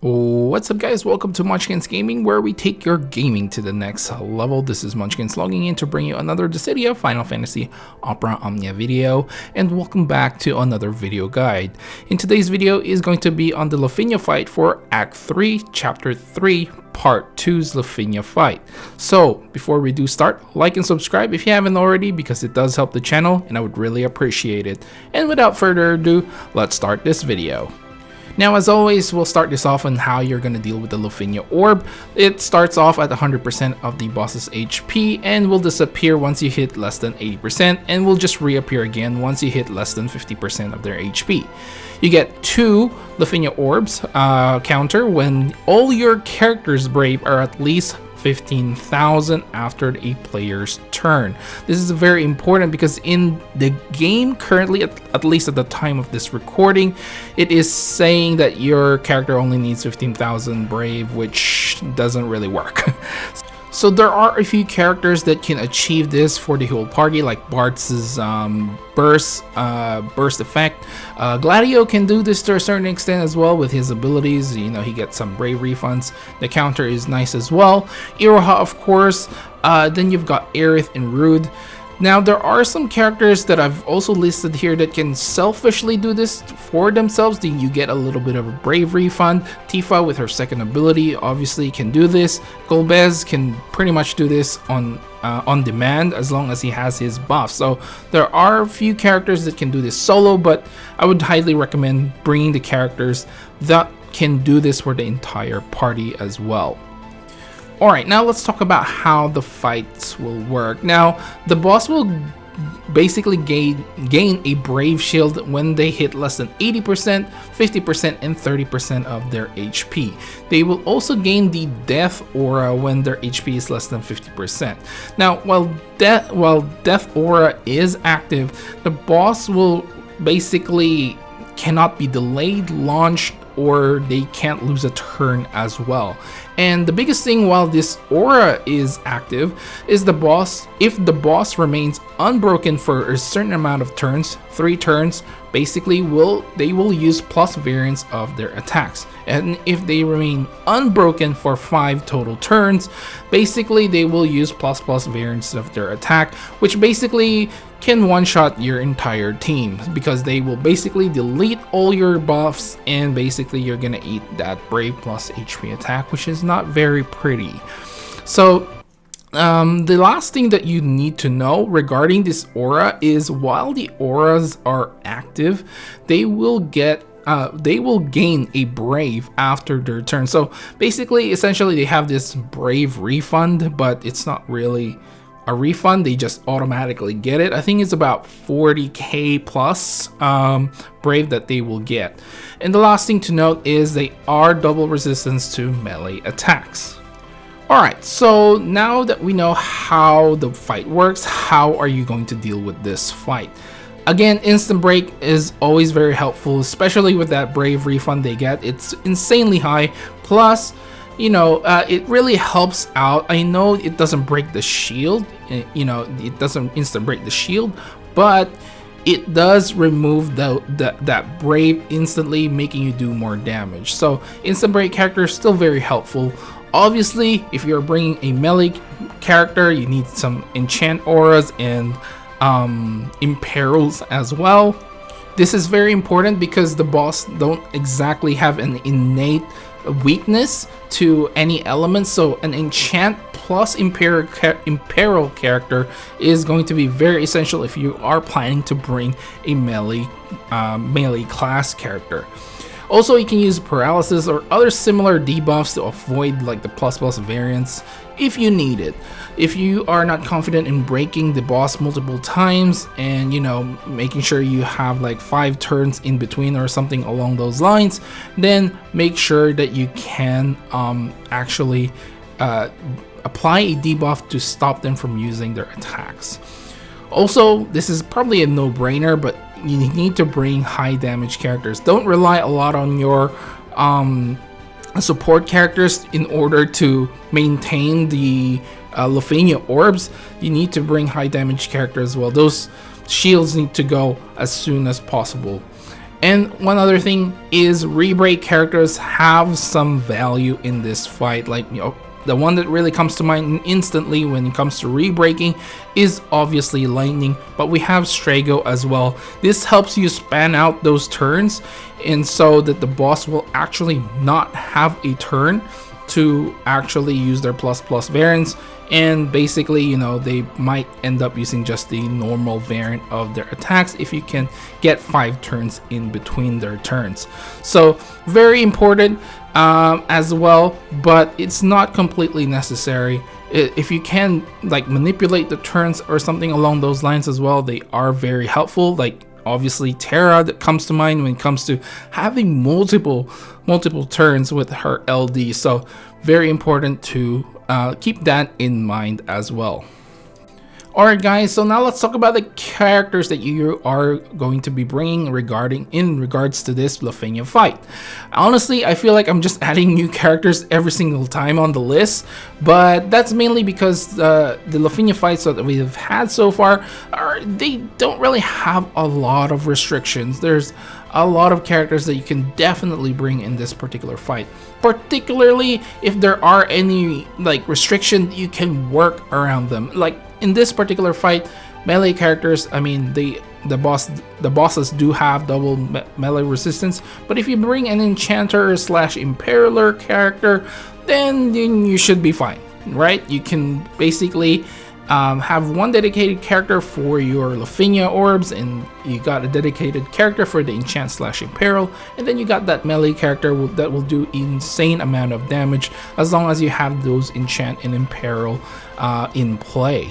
What's up, guys? Welcome to Monchkinz Gaming, where we take your gaming to the next level. This is Monchkinz logging in to bring you another Dissidia Final Fantasy Opera Omnia video, and welcome back to another video guide. In today's video is going to be on the Lufenia fight for Act 3, Chapter 3, Part 2's Lufenia fight. So, before we do start, like and subscribe if you haven't already, because it does help the channel and I would really appreciate it. And without further ado, let's start this video. Now, as always, we'll start this off on how you're going to deal with the Lufenia orb. It starts off at 100% of the boss's HP and will disappear once you hit less than 80%, and will just reappear again once you hit less than 50% of their HP. You get 2 Lufenia orbs counter when all your characters' brave are at least 15,000 after a player's turn. This is very important because in the game currently, at least at the time of this recording, it is saying that your character only needs 15,000 brave, which doesn't really work. So there are a few characters that can achieve this for the whole party, like Bartz's burst effect. Gladio can do this to a certain extent as well with his abilities. You know, he gets some brave refunds. The counter is nice as well. Iroha, of course. Then you've got Aerith and Rude. Now, there are some characters that I've also listed here that can selfishly do this for themselves. Then you get a little bit of a brave refund. Tifa with her second ability obviously can do this. Golbez can pretty much do this on demand as long as he has his buff. So there are a few characters that can do this solo, but I would highly recommend bringing the characters that can do this for the entire party as well. Alright, now let's talk about how the fights will work. Now, the boss will basically gain a brave shield when they hit less than 80%, 50%, and 30% of their HP. They will also gain the death aura when their HP is less than 50%. Now, while death aura is active, the boss will basically cannot be delayed, launched, or they can't lose a turn as well. And the biggest thing while this aura is active is the boss, if the boss remains unbroken for a certain amount of turns, 3 turns, basically they will use plus variance of their attacks. And if they remain unbroken for 5 total turns, basically they will use plus variance of their attack, which basically can one-shot your entire team, because they will basically delete all your buffs and basically you're gonna eat that brave plus HP attack, which is not very pretty. So the last thing that you need to know regarding this aura is while the auras are active, they will gain a brave after their turn. So basically, essentially, they have this brave refund, but it's not really a refund, they just automatically get it. I think it's about 40k plus brave that they will get. And the last thing to note is they are double resistance to melee attacks. Alright, so now that we know how the fight works, how are you going to deal with this fight? Again, instant break is always very helpful, especially with that brave refund they get. It's insanely high, plus you know, it really helps out. I know it doesn't break the shield, you know, it doesn't instant break the shield, but it does remove that brave instantly, making you do more damage. So instant break character is still very helpful. Obviously, if you're bringing a melee character, you need some enchant auras and imperils as well. This is very important because the boss don't exactly have an innate weakness to any element, so an enchant plus imperil character is going to be very essential if you are planning to bring a melee class character. Also, you can use paralysis or other similar debuffs to avoid like the plus variance if you need it. If you are not confident in breaking the boss multiple times and, you know, making sure you have like 5 turns in between or something along those lines, then make sure that you can actually apply a debuff to stop them from using their attacks. Also, this is probably a no-brainer, but you need to bring high damage characters. Don't rely a lot on your support characters in order to maintain the Lufenia orbs. You need to bring high damage characters as well. Those shields need to go as soon as possible. And one other thing is re-break characters have some value in this fight. Like, you know, the one that really comes to mind instantly when it comes to re-breaking is obviously Lightning, but we have Strago as well. This helps you span out those turns, and so that the boss will actually not have a turn to actually use their plus variants, and basically, you know, they might end up using just the normal variant of their attacks if you can get 5 turns in between their turns. So very important as well, but it's not completely necessary. If you can like manipulate the turns or something along those lines as well, they are very helpful. Like obviously Terra that comes to mind when it comes to having multiple turns with her LD, so very important to keep that in mind as well. Alright guys, so now let's talk about the characters that you are going to be bringing in regards to this Lufenia fight. Honestly, I feel like I'm just adding new characters every single time on the list, but that's mainly because the Lufenia fights that we've had so far, they don't really have a lot of restrictions. There's a lot of characters that you can definitely bring in this particular fight, particularly if there are any like restrictions, you can work around them. Like in this particular fight, melee characters, I mean the bosses do have double melee resistance, but if you bring an enchanter / impaler character, then you should be fine, right? You can basically have one dedicated character for your Lufenia orbs, and you got a dedicated character for the enchant / imperil, and then you got that melee character that will do insane amount of damage as long as you have those enchant and imperil in play.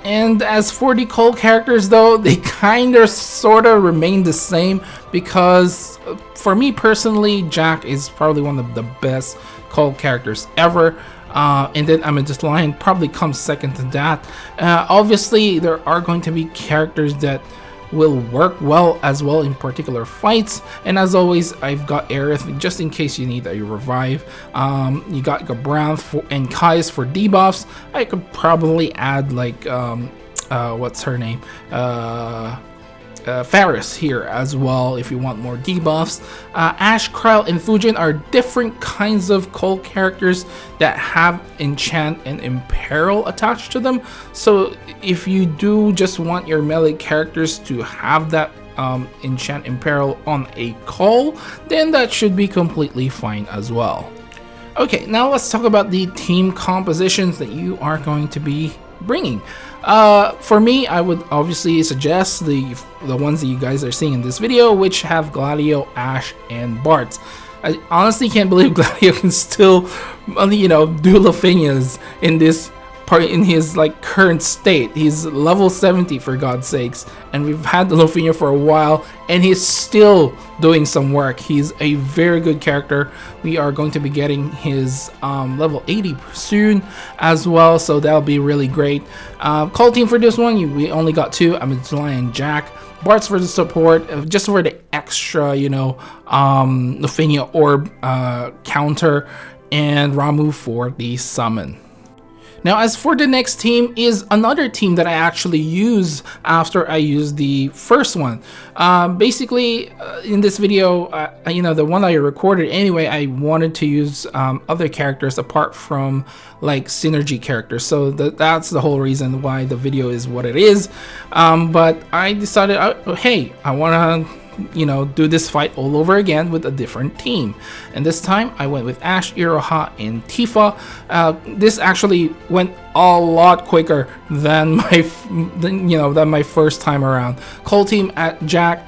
And as for the cult characters though, they kind of sort of remain the same, because for me personally, Jack is probably one of the best cult characters ever. And then Amethyst Lion probably comes second to that. Obviously, there are going to be characters that will work well as well in particular fights, and as always, I've got Aerith just in case you need a revive. You got Gabranth and Kais for debuffs. I could probably add like what's her name, Faris here as well if you want more debuffs. Ash, Kryl, and Fujin are different kinds of cult characters that have enchant and imperil attached to them, so if you do just want your melee characters to have that enchant imperil on a call, then that should be completely fine as well. Okay, now let's talk about the team compositions that you are going to be bringing. For me, I would obviously suggest the ones that you guys are seeing in this video, which have Gladio, Ash, and Bartz. I honestly can't believe Gladio can still, you know, do Lufenias in this part in his like current state. He's level 70 for God's sakes, and we've had the Lufenia for a while, and he's still doing some work. He's a very good character. We are going to be getting his level 80 soon as well, so that'll be really great. Call team for this one, we only got 2. I'm Lion Jack. Bartz for the support, just for the extra, you know, Lufenia orb counter, and Ramuh for the summon. Now, as for the next team is another team that I actually use after I use the first one. Basically, in this video, you know, the one I recorded anyway, I wanted to use other characters apart from like synergy characters. So that's the whole reason why the video is what it is. But I decided, hey, I want to, you know, do this fight all over again with a different team, and this time I went with Ash, Iroha, and Tifa. This actually went a lot quicker than my first time around. Call team at Jack,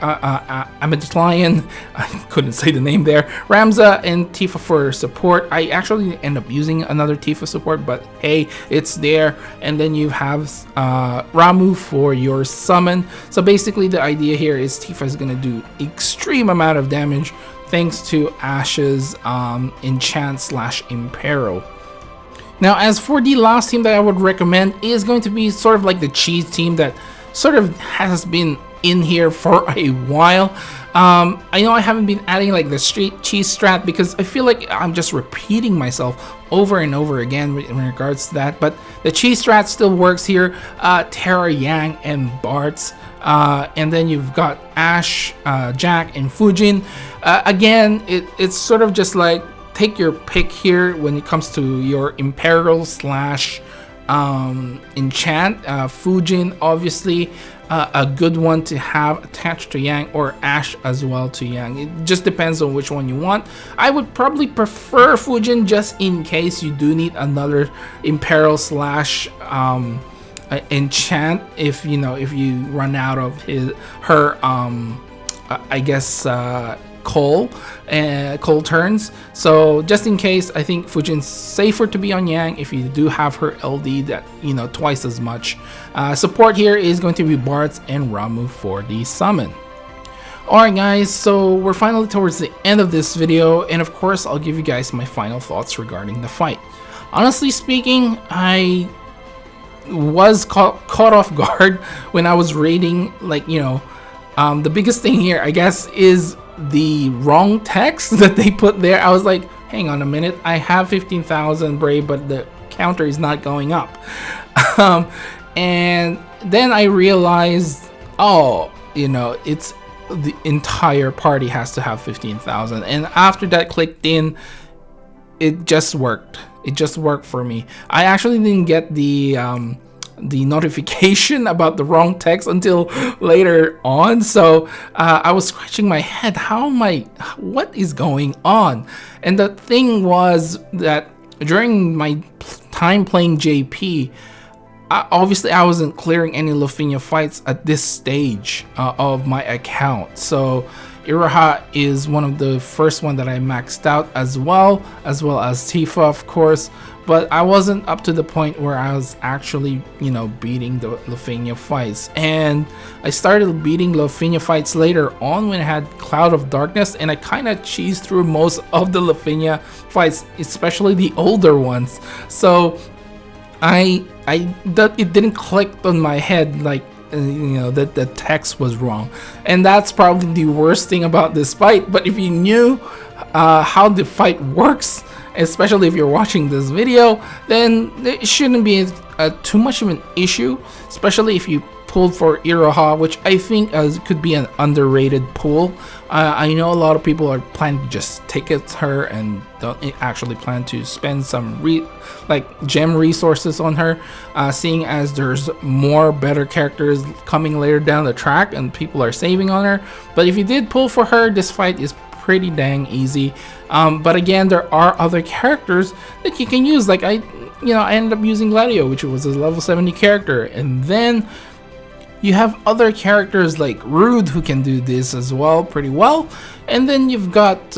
Amethyst Lion, I couldn't say the name there, Ramza, and Tifa for support. I actually end up using another Tifa support, but hey, it's there. And then you have Ramuh for your summon. So basically the idea here is Tifa is going to do extreme amount of damage thanks to Ash's enchant / imperil. Now, as for the last team that I would recommend is going to be sort of like the cheese team that sort of has been in here for a while. I know I haven't been adding like the straight cheese strat because I feel like I'm just repeating myself over and over again in regards to that, but the cheese strat still works here. Terra, Yang, and Bartz, and then you've got Ash, Jack, and Fujin. Again, it's sort of just like take your pick here when it comes to your Imperial slash enchant. Fujin, obviously a good one to have attached to Yang, or Ash as well to Yang. It just depends on which one you want. I would probably prefer Fujin just in case you do need another Imperial slash enchant if you run out of her I guess coal turns. So just in case, I think Fujin's safer to be on Yang if you do have her LD that twice as much. Support here is going to be Bartz and Ramu for the summon. Alright guys, so we're finally towards the end of this video, and of course I'll give you guys my final thoughts regarding the fight. Honestly speaking, I was caught off guard when I was rating, like, the biggest thing here, I guess, is the wrong text that they put there. I was like, hang on a minute, I have 15,000 brave, but the counter is not going up. And then I realized, oh, it's the entire party has to have 15,000. And after that clicked in, it just worked. It just worked for me. I actually didn't get the notification about the wrong text until later on, so I was scratching my head, what is going on? And the thing was that during my time playing JP, obviously I wasn't clearing any Lufenia fights at this stage of my account, so Iroha is one of the first one that I maxed out, as well as Tifa, of course. But I wasn't up to the point where I was actually, beating the Lufenia fights. And I started beating Lufenia fights later on when I had Cloud of Darkness, and I kind of cheesed through most of the Lufenia fights, especially the older ones. So it didn't click on my head, like, that the text was wrong. And that's probably the worst thing about this fight. But if you knew how the fight works, especially if you're watching this video, then it shouldn't be too much of an issue, especially if you pulled for Iroha, which I think could be an underrated pull. I know a lot of people are planning to just take it to her and don't actually plan to spend some gem resources on her, seeing as there's more better characters coming later down the track and people are saving on her. But if you did pull for her, this fight is pretty dang easy. But again, there are other characters that you can use. Like I ended up using Gladio, which was a level 70 character, and then you have other characters like Rude who can do this as well pretty well, and then you've got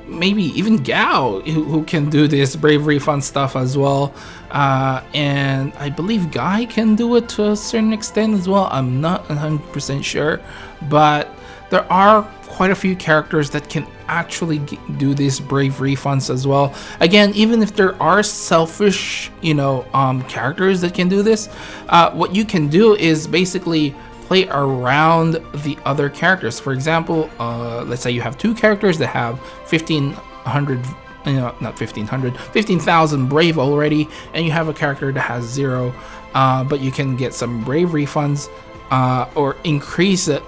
maybe even Gao who can do this bravery fun stuff as well, and I believe Guy can do it to a certain extent as well. I'm not 100% sure, but there are quite a few characters that can actually do these brave refunds as well. Again, even if there are selfish characters that can do this, what you can do is basically play around the other characters. For example, let's say you have two characters that have 1500, not 1500, 15,000 brave already, and you have a character that has 0, but you can get some brave refunds or increase it.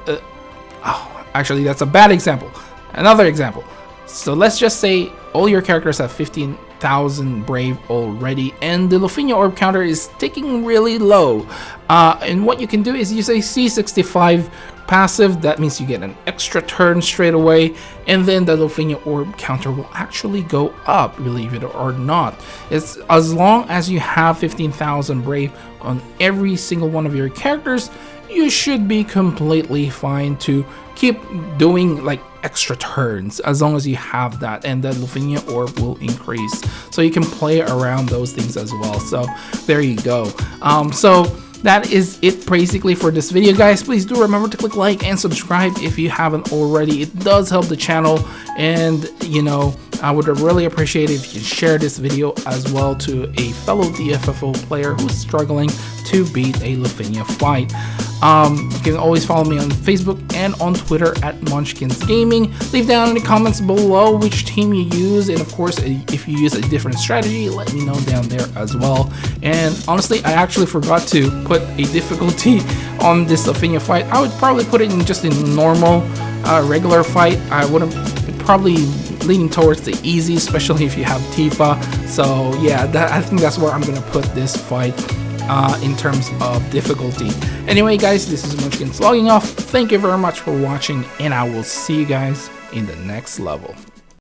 Actually, that's a bad example. Another example. So let's just say all your characters have 15,000 brave already, and the Lufenia orb counter is ticking really low. And what you can do is use a C65 passive. That means you get an extra turn straight away, and then the Lufenia orb counter will actually go up, believe it or not. It's as long as you have 15,000 brave on every single one of your characters, you should be completely fine to keep doing like extra turns as long as you have that, and the Lufenia orb will increase, so you can play around those things as well. So there you go. So that is it basically for this video, guys. Please do remember to click like and subscribe if you haven't already. It does help the channel, and I would really appreciate it if you share this video as well to a fellow DFFO player who's struggling to beat a Lufenia fight. You can always follow me on Facebook and on Twitter at Monchkinz Gaming. Leave down in the comments below which team you use, and of course if you use a different strategy, let me know down there as well. And honestly, I actually forgot to put a difficulty on this Lufenia fight. I would probably put it in just a normal regular fight. I wouldn't, probably leaning towards the easy, especially if you have Tifa. So yeah, I think that's where I'm gonna put this fight in terms of difficulty. Anyway guys, this is Monchkinz logging off. Thank you very much for watching, and I will see you guys in the next level.